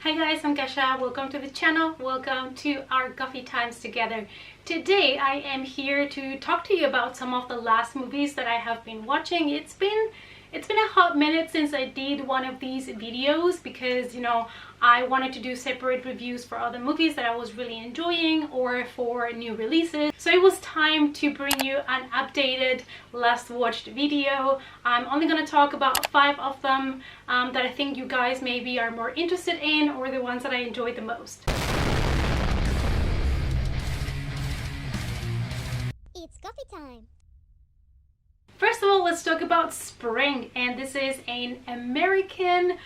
Hi guys, I'm Kasha. Welcome to the channel. Welcome to our coffee times together. Today I am here to talk to you about some of the last movies that I have been watching. It's been a hot minute since I did one of these videos because I wanted to do separate reviews for other movies that I was really enjoying or for new releases. So it was time to bring you an updated last watched video. I'm only going to talk about 5 of them that I think you guys maybe are more interested in, or the ones that I enjoyed the most. It's coffee time. First of all, let's talk about Spring, and this is an American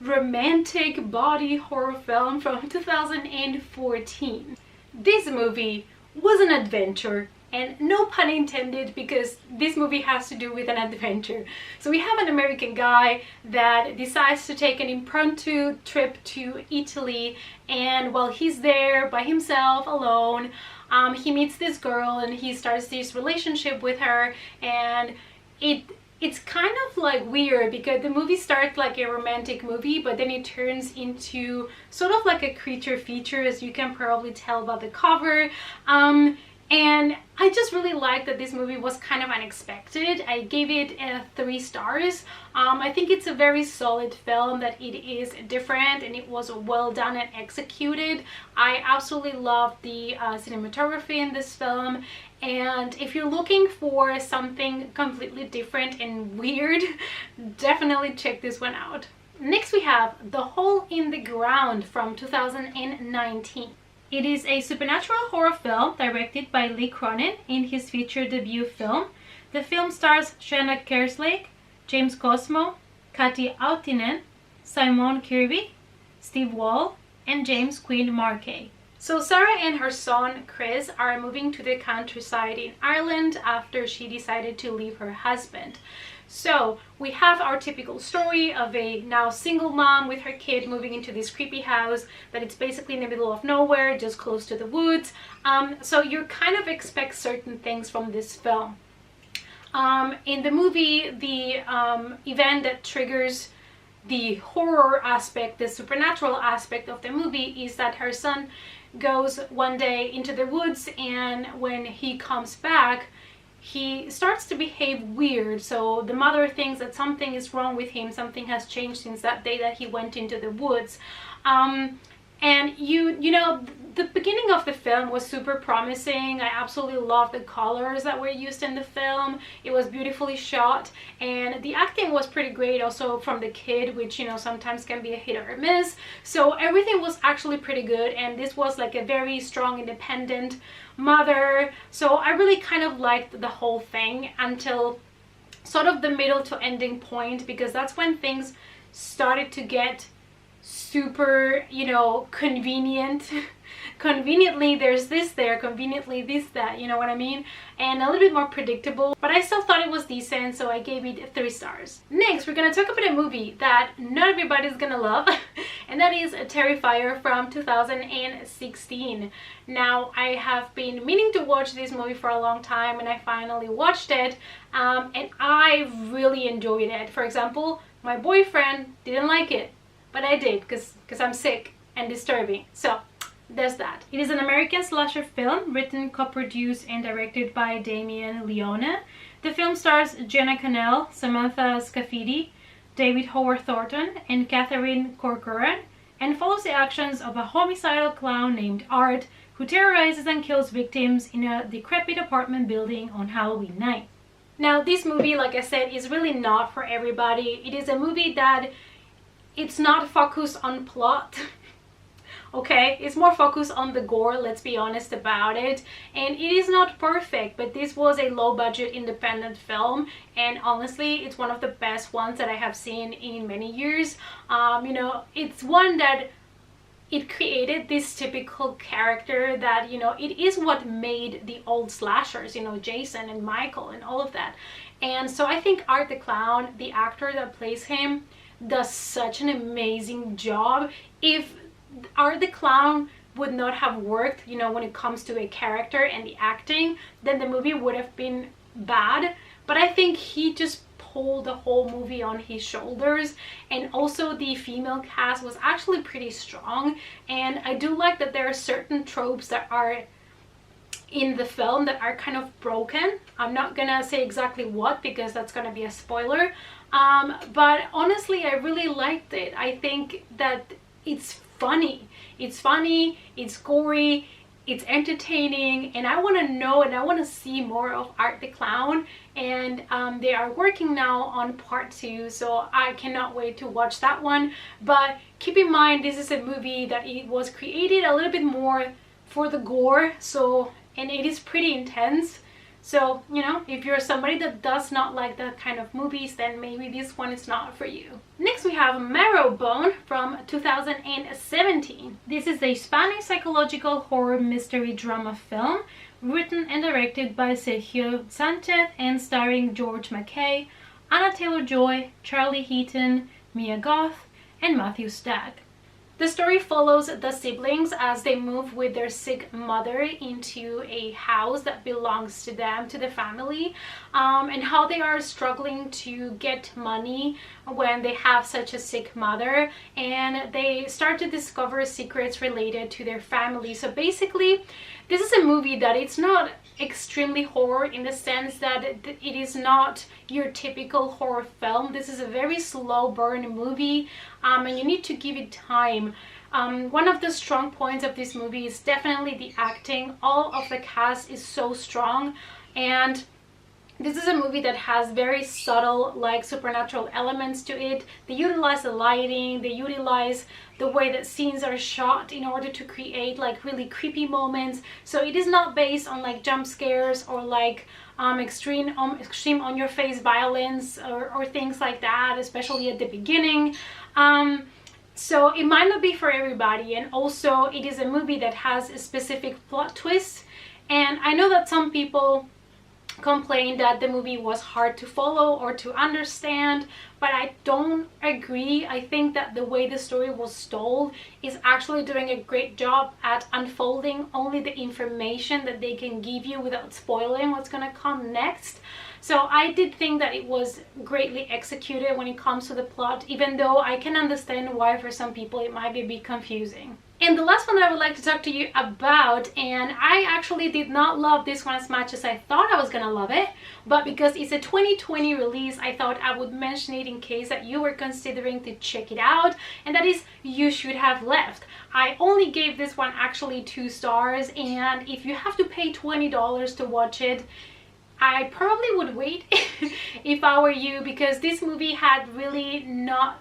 romantic body horror film from 2014. This movie was an adventure, and no pun intended, because this movie has to do with an adventure. So we have an American guy that decides to take an impromptu trip to Italy, and while he's there by himself, alone, he meets this girl and he starts this relationship with her, and it's kind of like weird because the movie starts like a romantic movie, but then it turns into sort of like a creature feature, as you can probably tell by the cover. And I just really liked that this movie was kind of unexpected. I gave it 3 stars. I think it's a very solid film, that it is different and it was well done and executed. I absolutely loved the cinematography in this film. And if you're looking for something completely different and weird, definitely check this one out. Next we have The Hole in the Ground from 2019. It is a supernatural horror film directed by Lee Cronin in his feature debut film. The film stars Shanna Kerslake, James Cosmo, Kati Autinen, Simon Kirby, Steve Wall, and James Quinn Markey. So Sarah and her son Chris are moving to the countryside in Ireland after she decided to leave her husband. So we have our typical story of a now single mom with her kid moving into this creepy house that it's basically in the middle of nowhere, just close to the woods. So you kind of expect certain things from this film. In the movie, the event that triggers the horror aspect, the supernatural aspect of the movie, is that her son goes one day into the woods, and when he comes back, he starts to behave weird. So the mother thinks that something is wrong with him, something has changed since that day that he went into the woods. And you know, the beginning of the film was super promising. I absolutely loved the colors that were used in the film. It was beautifully shot, and the acting was pretty great also from the kid, which sometimes can be a hit or a miss. So everything was actually pretty good, and this was like a very strong independent mother. So I really kind of liked the whole thing until sort of the middle to ending point, because that's when things started to get super convenient. Conveniently there's this there, conveniently this that, you know what I mean, and a little bit more predictable, but I still thought it was decent, so I gave it 3 stars. Next, we're gonna talk about a movie that not everybody's gonna love, and that is Terrifier from 2016. Now, I have been meaning to watch this movie for a long time, and I finally watched it, and I really enjoyed it. For example, my boyfriend didn't like it, but I did, because I'm sick and disturbing. So there's that. It is an American slasher film written, co-produced, and directed by Damien Leone. The film stars Jenna Cannell, Samantha Scafidi, David Howard Thornton, and Catherine Corcoran, and follows the actions of a homicidal clown named Art, who terrorizes and kills victims in a decrepit apartment building on Halloween night. Now, this movie, like I said, is really not for everybody. It is a movie that it's not focused on plot. Okay, it's more focused on the gore, let's be honest about it, and it is not perfect, but this was a low-budget independent film, and honestly it's one of the best ones that I have seen in many years. It's one that it created this typical character that it is what made the old slashers, Jason and Michael and all of that. And so I think Art the Clown, the actor that plays him, does such an amazing job. If Art the Clown would not have worked, when it comes to a character and the acting, then the movie would have been bad. But I think he just hold the whole movie on his shoulders. And also the female cast was actually pretty strong, and I do like that there are certain tropes that are in the film that are kind of broken. I'm not gonna say exactly what because that's gonna be a spoiler, but honestly I really liked it. I think that it's funny, it's gory, it's entertaining, and I want to know and I want to see more of Art the Clown. And they are working now on part 2, so I cannot wait to watch that one. But keep in mind, this is a movie that it was created a little bit more for the gore, so, and it is pretty intense. So, you know, if you're somebody that does not like that kind of movies, then maybe this one is not for you. Next we have Maro Bone from 2017. This is a Spanish psychological horror mystery drama film written and directed by Sergio Sanchez and starring George McKay, Anna Taylor-Joy, Charlie Heaton, Mia Goth, and Matthew Stagg. The story follows the siblings as they move with their sick mother into a house that belongs to them, to the family, and how they are struggling to get money when they have such a sick mother, and they start to discover secrets related to their family. So basically, this is a movie that it's not extremely horror in the sense that it is not your typical horror film. This is a very slow burn movie, and you need to give it time. One of the strong points of this movie is definitely the acting. All of the cast is so strong, and this is a movie that has very subtle, like, supernatural elements to it. They utilize the lighting, they utilize the way that scenes are shot in order to create like really creepy moments. So it is not based on like jump scares or like extreme on your face violence or things like that, especially at the beginning. So it might not be for everybody, and also it is a movie that has a specific plot twist. And I know that some people complained that the movie was hard to follow or to understand, but I don't agree. I think that the way the story was told is actually doing a great job at unfolding only the information that they can give you without spoiling what's gonna come next. So I did think that it was greatly executed when it comes to the plot, even though I can understand why for some people it might be a bit confusing. And the last one that I would like to talk to you about, and I actually did not love this one as much as I thought I was gonna love it, but because it's a 2020 release, I thought I would mention it in case that you were considering to check it out, and that is You Should Have Left. I only gave this one actually 2 stars, and if you have to pay $20 to watch it, I probably would wait if I were you, because this movie had really not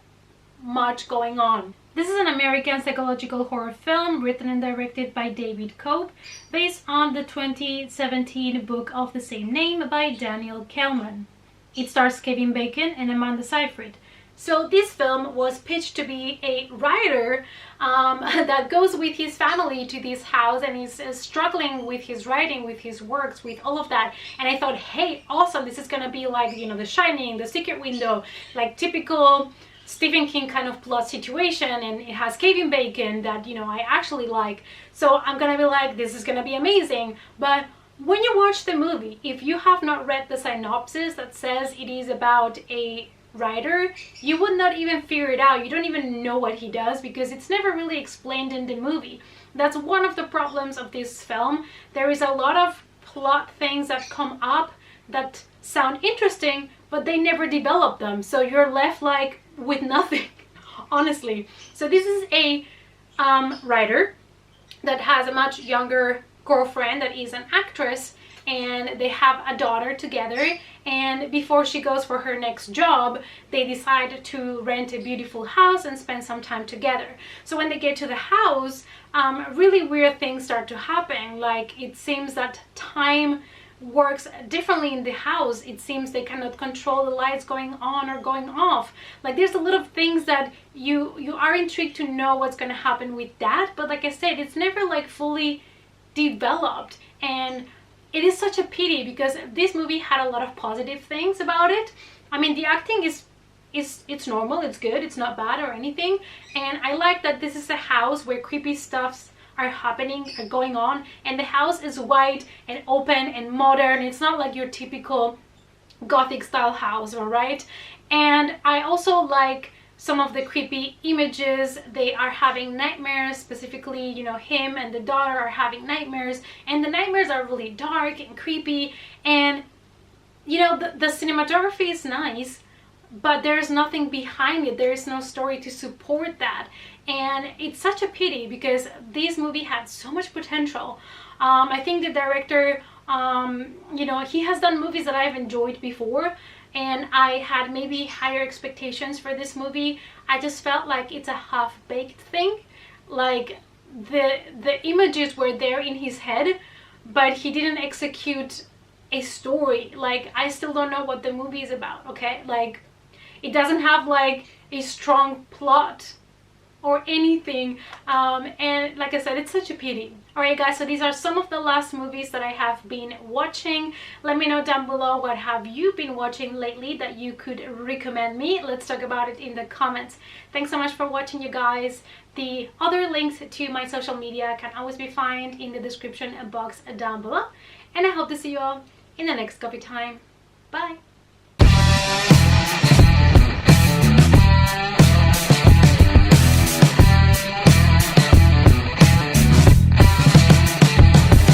much going on. This is an American psychological horror film written and directed by David Cope, based on the 2017 book of the same name by Daniel Kelman. It stars Kevin Bacon and Amanda Seyfried. So this film was pitched to be a writer that goes with his family to this house and is struggling with his writing, with his works, with all of that. And I thought, hey, awesome, this is gonna be like, you know, The Shining, The Secret Window, like typical Stephen King kind of plot situation, and it has Kevin Bacon that, you know, I actually like. So I'm gonna be like, this is gonna be amazing. But when you watch the movie, if you have not read the synopsis that says it is about a writer, you would not even figure it out. You don't even know what he does because it's never really explained in the movie. That's one of the problems of this film. There is a lot of plot things that come up that sound interesting, but they never develop them. So you're left like with nothing, honestly. So this is a writer that has a much younger girlfriend that is an actress, and they have a daughter together, and before she goes for her next job, they decide to rent a beautiful house and spend some time together. So when they get to the house, really weird things start to happen. Like, it seems that time works differently in the house. It seems they cannot control the lights going on or going off. Like, there's a lot of things that you are intrigued to know what's going to happen with that, but like I said, it's never like fully developed. And it is such a pity because this movie had a lot of positive things about it. I mean, the acting is it's normal, it's good, it's not bad or anything. And I like that this is a house where creepy stuffs are happening, are going on, and the house is white and open and modern. It's not like your typical gothic style house, all right? And I also like some of the creepy images. They are having nightmares, specifically, you know, him and the daughter are having nightmares, and the nightmares are really dark and creepy. And you know, the cinematography is nice, but there's nothing behind it. There is no story to support that, and it's such a pity because this movie had so much potential. I think the director, you know, he has done movies that I've enjoyed before, and I had maybe higher expectations for this movie. I just felt like it's a half-baked thing. Like the images were there in his head, but he didn't execute a story. Like, I still don't know what the movie is about, okay? Like, it doesn't have like a strong plot or anything, and like I said, it's such a pity. Alright guys, so these are some of the last movies that I have been watching. Let me know down below, what have you been watching lately that you could recommend me. Let's talk about it in the comments. Thanks so much for watching, you guys. The other links to my social media can always be found in the description box down below, and I hope to see you all in the next coffee time. Bye.